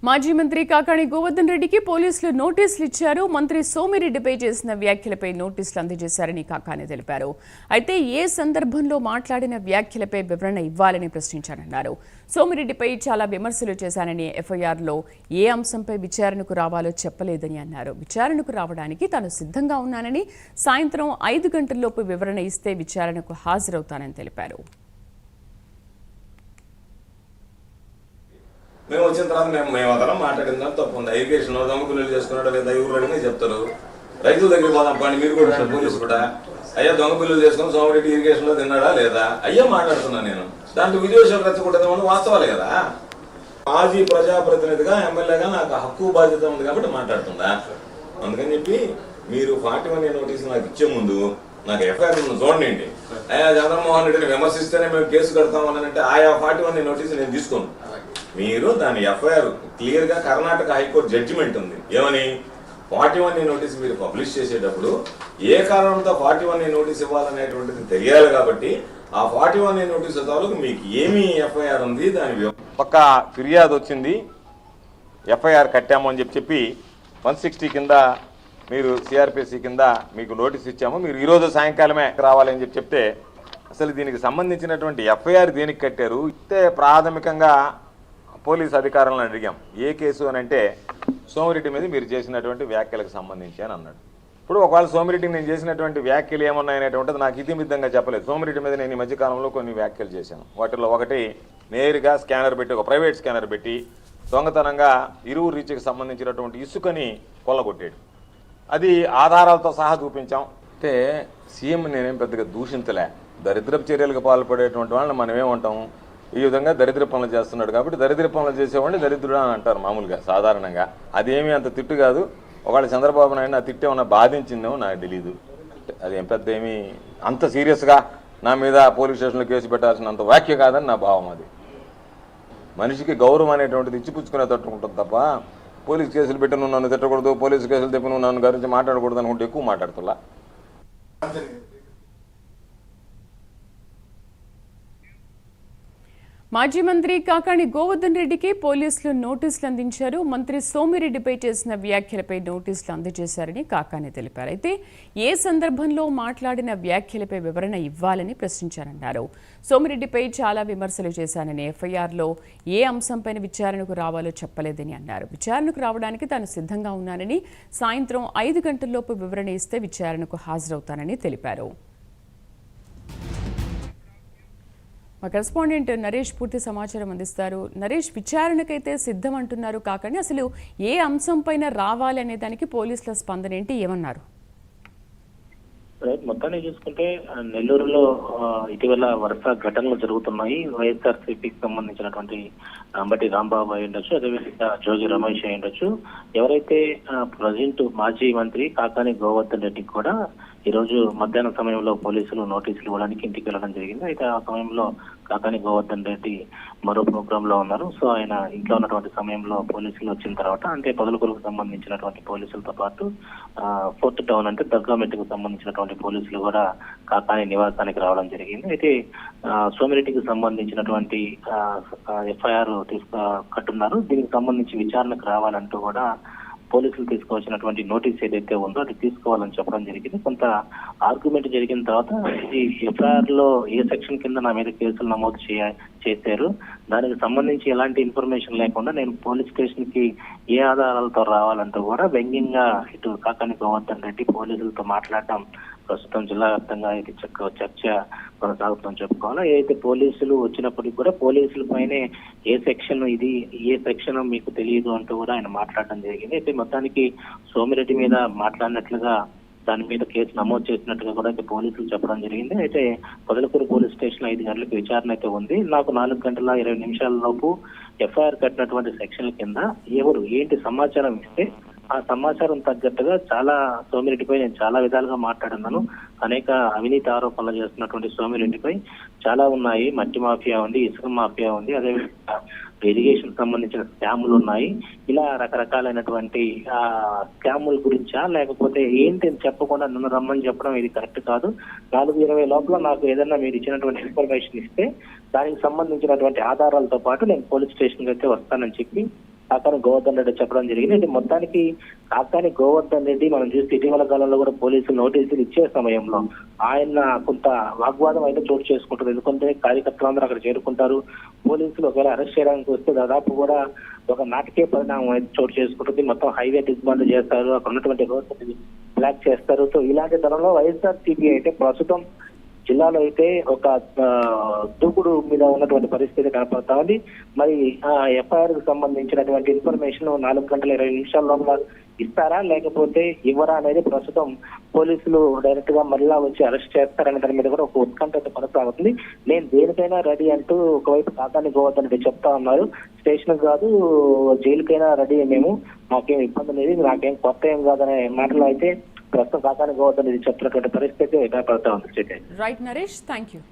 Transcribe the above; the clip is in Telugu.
మాజీ మంత్రి కాకాణి గోవర్ధన్ రెడ్డికి పోలీసులు నోటీసులు ఇచ్చారు. మంత్రి సోమిరెడ్డిపై చేసిన వ్యాఖ్యలపై నోటీసులు అందజేశారని కాకాణి తెలిపారు. అయితే ఏ సందర్భంలో మాట్లాడిన వ్యాఖ్యలపై వివరణ ఇవ్వాలని ప్రశ్నించారన్నారు. సోమిరెడ్డిపై చాలా విమర్శలు చేశానని, ఎఫ్ఐఆర్లో ఏ అంశంపై విచారణకు రావాలో చెప్పలేదని అన్నారు. విచారణకు రావడానికి తాను సిద్ధంగా ఉన్నానని, సాయంత్రం 5 గంటల్లోపు వివరణ ఇస్తే విచారణకు హాజరవుతానని తెలిపారు. మేము వచ్చిన తర్వాత మేము అతను మాట్లాడిందా తప్పకుండా ఇరిగేషన్ దొంగ చేసుకున్నాడు లేదా ఎవరు అడిగినా చెప్తారు. రైతుల దగ్గర పోదాం పని మీరు కూడా పోలీసు కూడా అయ్యా దొంగ బిల్లులు చేసుకుని సోమిరెడ్డి ఇరిగేషన్ లో తిన్నాడా లేదా అయ్యా మాట్లాడుతున్నాను నేను. దాంట్లో విదేశాలు రెచ్చగొట్టేదామని వాస్తవాలే కదా. మాజీ ప్రజాప్రతినిధిగా ఎమ్మెల్యేగా నాకు హక్కు బాధ్యత ఉంది కాబట్టి మాట్లాడుతుందా. అందుకని చెప్పి మీరు 41 నోటీసులు నాకు ఇచ్చే ముందు నాకు ఎఫ్ఐఆర్ చూడండి. అయ్యా చంద్రమోహన్ రెడ్డిని విమర్శిస్తేనే మేము కేసు కడతామని అంటే ఆయా 41 నోటీసులు నేను తీసుకోను. మీరు దాని ఎఫ్ఐఆర్ క్లియర్ గా కర్ణాటక హైకోర్టు జడ్జిమెంట్ ఉంది. ఏమని 41 నోటీస్ మీరు పబ్లిష్ చేసేటప్పుడు ఏ కారణంతో 41 నోటీస్ ఇవ్వాలనేటువంటిది తెలియాలి. కాబట్టి ఆ 41 నోటీస్ తాలూకు మీకు ఏమి ఎఫ్ఐఆర్ ఉంది, దాని పక్క ఫిర్యాదు వచ్చింది, ఎఫ్ఐఆర్ కట్టాము అని చెప్పి 160 కింద మీరు సిఆర్పిసి కింద మీకు నోటీస్ ఇచ్చాము, మీరు ఈరోజు సాయంకాలమే రావాలని చెప్తే అసలు దీనికి సంబంధించినటువంటి ఎఫ్ఐఆర్ దేనికి కట్టారు అయితే ప్రాథమికంగా పోలీస్ అధికారులను అడిగాం. ఏ కేసు అని అంటే సోమిరెడ్డి మీద మీరు చేసినటువంటి వ్యాఖ్యలకు సంబంధించి అని అన్నాడు. ఇప్పుడు ఒకవేళ సోమిరెడ్డికి నేను చేసినటువంటి వ్యాఖ్యలు ఏమన్నాయనేటువంటిది నాకు ఇతిమిద్దంగా చెప్పలేదు. సోమిరెడ్డి మీద నేను ఈ మధ్యకాలంలో కొన్ని వ్యాఖ్యలు చేశాను. వాటిలో ఒకటి నేరుగా స్కానర్ పెట్టి, ఒక ప్రైవేట్ స్కానర్ పెట్టి దొంగతనంగా ఇరువు రీచ్కి సంబంధించినటువంటి ఇసుకని కొల్లగొట్టాడు. అది ఆధారాలతో సహా చూపించాం. అంటే సీఎం నేనేం పెద్దగా దూషించలే. దరిద్రపు చర్యలకు పాల్పడేటువంటి వాళ్ళని మనం ఏమంటాం, ఈ విధంగా దరిద్ర పనులు చేస్తున్నాడు కాబట్టి దరిద్ర పనులు చేసేవాడిని దరిద్రుడు అని అంటారు మామూలుగా సాధారణంగా. అదేమీ అంత తిట్టు కాదు. ఒకవేళ చంద్రబాబు నాయుడు నా తిట్టేమన్నా బాధించిందేమో నాకు తెలీదు. అది ఏం పెద్ద ఏమీ అంత సీరియస్గా నా మీద పోలీస్ స్టేషన్లో కేసు పెట్టాల్సినంత వ్యాఖ్య కాదని నా భావం. అది మనిషికి గౌరవం అనేటువంటిది ఇచ్చిపుచ్చుకునే తట్టుకుంటుంది తప్ప పోలీస్ కేసులు పెట్టి నువ్వు నన్ను తిట్టకూడదు, పోలీసు కేసులు తెప్పి నువ్వు నన్ను గురించి మాట్లాడకూడదు అనుకుంటే ఎక్కువ మాట్లాడుతున్నా. మాజీ మంత్రి కాకాణి గోవర్ధన్ రెడ్డికి పోలీసులు నోటీసులు అందించారు. మంత్రి సోమిరెడ్డిపై చేసిన వ్యాఖ్యలపై నోటీసులు అందజేశారని కాకాణి తెలిపారు. అయితే ఏ సందర్భంలో మాట్లాడిన వ్యాఖ్యలపై వివరణ ఇవ్వాలని ప్రశ్నించారన్నారు. సోమిరెడ్డిపై చాలా విమర్శలు చేశానని, ఎఫ్ఐఆర్లో ఏ అంశంపైన విచారణకు రావాలో చెప్పలేదని అన్నారు. విచారణకు రావడానికి తాను సిద్ధంగా ఉన్నానని, సాయంత్రం 5 గంటల్లోపు వివరణ ఇస్తే విచారణకు హాజరవుతానని తెలిపారు. మా కరెస్పాండెంట్ నరేష్ పూర్తి సమాచారం అందిస్తారు. నరేష్, విచారణకైతే సిద్ధం అంటున్నారు కాకండి, అసలు ఏ అంశంపైన రావాలి అనే దానికి పోలీసుల స్పందన ఏంటి, ఏమన్నారు? మొత్తాన్ని చూసుకుంటే నెల్లూరులో ఇటీవల వరుస ఘటనలు జరుగుతున్నాయి. వైఎస్ఆర్సీపీకి సంబంధించినటువంటి అంబటి రాంబాబు అయి ఉండొచ్చు, అదేవిధంగా జోగి రమేష్ అయి ఉండొచ్చు. ఎవరైతే ప్రజెంట్ మాజీ మంత్రి కాకాణి గోవర్ధన్ రెడ్డికి కూడా ఈరోజు మధ్యాహ్నం సమయంలో పోలీసులు నోటీసులు ఇవ్వడానికి ఇంటికి వెళ్ళడం జరిగింది. అయితే ఆ సమయంలో కాకాణి గోవర్ధన్ రెడ్డి మరో ప్రోగ్రామ్ లో ఉన్నారు. సో ఆయన ఇంట్లో ఉన్నటువంటి సమయంలో పోలీసులు వచ్చిన తర్వాత, అంటే పొదలకూరుకు సంబంధించినటువంటి పోలీసులతో పాటు ఫోర్త్ టౌన్ అంటే దర్గామెట్టుకు సంబంధించినటువంటి పోలీసులు కూడా కాకాణి నివాసానికి రావడం జరిగింది. అయితే సోమిరెడ్డికి సంబంధించినటువంటి ఎఫ్ఐఆర్ కట్టున్నారు. దీనికి సంబంధించి విచారణకు రావాలంటూ కూడా పోలీసులు తీసుకువచ్చినటువంటి నోటీస్ ఏదైతే ఉందో అది తీసుకోవాలని చెప్పడం జరిగింది. కొంత ఆర్గ్యుమెంట్ జరిగిన తర్వాత ఇది ఎఫ్ఐఆర్ లో ఏ సెక్షన్ కింద నా మీద కేసులు నమోదు చేశారు, దానికి సంబంధించి ఎలాంటి ఇన్ఫర్మేషన్ లేకుండా నేను పోలీస్ స్టేషన్ కి ఏ ఆధారాలతో రావాలంటూ కూడా వ్యంగ్యంగా ఇటు కాకాణి గోవర్ధన్ రెడ్డి పోలీసులతో మాట్లాడడం ప్రస్తుతం జిల్లా వ్యాప్తంగా ఇది చర్చ కొనసాగుతుందని చెప్పుకోవాలి. ఏదైతే పోలీసులు వచ్చినప్పటికీ కూడా పోలీసుల పైనే ఏ సెక్షన్ ఇది, ఏ సెక్షన్ మీకు తెలియదు అంటూ కూడా ఆయన మాట్లాడడం జరిగింది. అయితే మొత్తానికి సోమిరెడ్డి మీద మాట్లాడినట్లుగా దాని మీద కేసు నమోదు చేసినట్టుగా కూడా అయితే పోలీసులు చెప్పడం జరిగింది. అయితే పొదలకూరు పోలీస్ స్టేషన్ 5 గంటలకు విచారణ అయితే ఉంది. నాకు 4 గంటల 20 నిమిషాల లోపు ఎఫ్ఐఆర్ కట్టినటువంటి సెక్షన్ల కింద ఎవరు ఏంటి సమాచారం ఇస్తే ఆ సమాచారం తగ్గట్టుగా చాలా సోమిరెడ్డిపై నేను చాలా విధాలుగా మాట్లాడున్నాను. అనేక అవినీతి ఆరోపణలు చేస్తున్నటువంటి సోమిరెడ్డిపై చాలా ఉన్నాయి. మట్టి మాఫియా ఉంది, ఇసుక మాఫియా ఉంది, అదేవిధంగా ఇరిగేషన్ సంబంధించిన స్కాములు ఉన్నాయి. ఇలా రకరకాలైనటువంటి స్కాముల గురించా లేకపోతే ఏంటి అని చెప్పకుండా నన్ను రమ్మని చెప్పడం ఇది కరెక్ట్ కాదు. 4:20 లోపల నాకు ఏదైనా మీరు ఇచ్చినటువంటి ఇన్ఫర్మేషన్ ఇస్తే దానికి సంబంధించినటువంటి ఆధారాలతో పాటు నేను పోలీస్ స్టేషన్కి అయితే వస్తానని చెప్పి కాకాని గోవర్ధన్ రెడ్డి చెప్పడం జరిగింది. అంటే మొత్తానికి కాకాని గోవర్ధన్ రెడ్డి మనం చూస్తే ఇటీవల కాలంలో కూడా పోలీసులు నోటీసులు ఇచ్చే సమయంలో ఆయన కొంత వాగ్వాదం అయితే చోటు చేసుకుంటారు. ఎందుకంటే కార్యకర్తలందరూ అక్కడ చేరుకుంటారు. పోలీసులు ఒకవేళ అరెస్ట్ చేయడానికి వస్తే దాదాపు కూడా ఒక నాటకీయ పరిణామం అయితే చోటు చేసుకుంటుంది. మొత్తం హైవే దిగ్బంధం చేస్తారు, అక్కడ ఉన్నటువంటి రోడ్డు బ్లాక్ చేస్తారు. సో ఇలాంటి తరంలో వైఎస్ఆర్సీపీ అయితే ప్రస్తుతం జిల్లాలో అయితే ఒక దూకుడు మీద ఉన్నటువంటి పరిస్థితి కనపడతా ఉంది. మరి ఎఫ్ఐఆర్ కు సంబంధించినటువంటి ఇన్ఫర్మేషన్ 4 గంటల 20 నిమిషాల లోపల ఇస్తారా లేకపోతే ఇవ్వరా అనేది ప్రస్తుతం పోలీసులు డైరెక్ట్ గా మళ్ళా వచ్చి అరెస్ట్ చేస్తారనే దాని మీద కూడా ఒక ఉత్కంఠ కొనసాగుతుంది. నేను దేనికైనా రెడీ అంటూ ఒకవైపు కాకాని గోవర్ధన్ రెడ్డి చెప్తా ఉన్నారు. స్టేషన్ కాదు జైలుకైనా రెడీ, మేము మాకేం ఇబ్బంది లేదు, నాకేం కొత్త ఏం కాదనే మాటలు అయితే ప్రస్తుతం కాకాని గోవర్ధన్ రెడ్డి చెప్తున్నటువంటి పరిస్థితి ఏర్పడతా ఉంది. Right Naresh, thank you.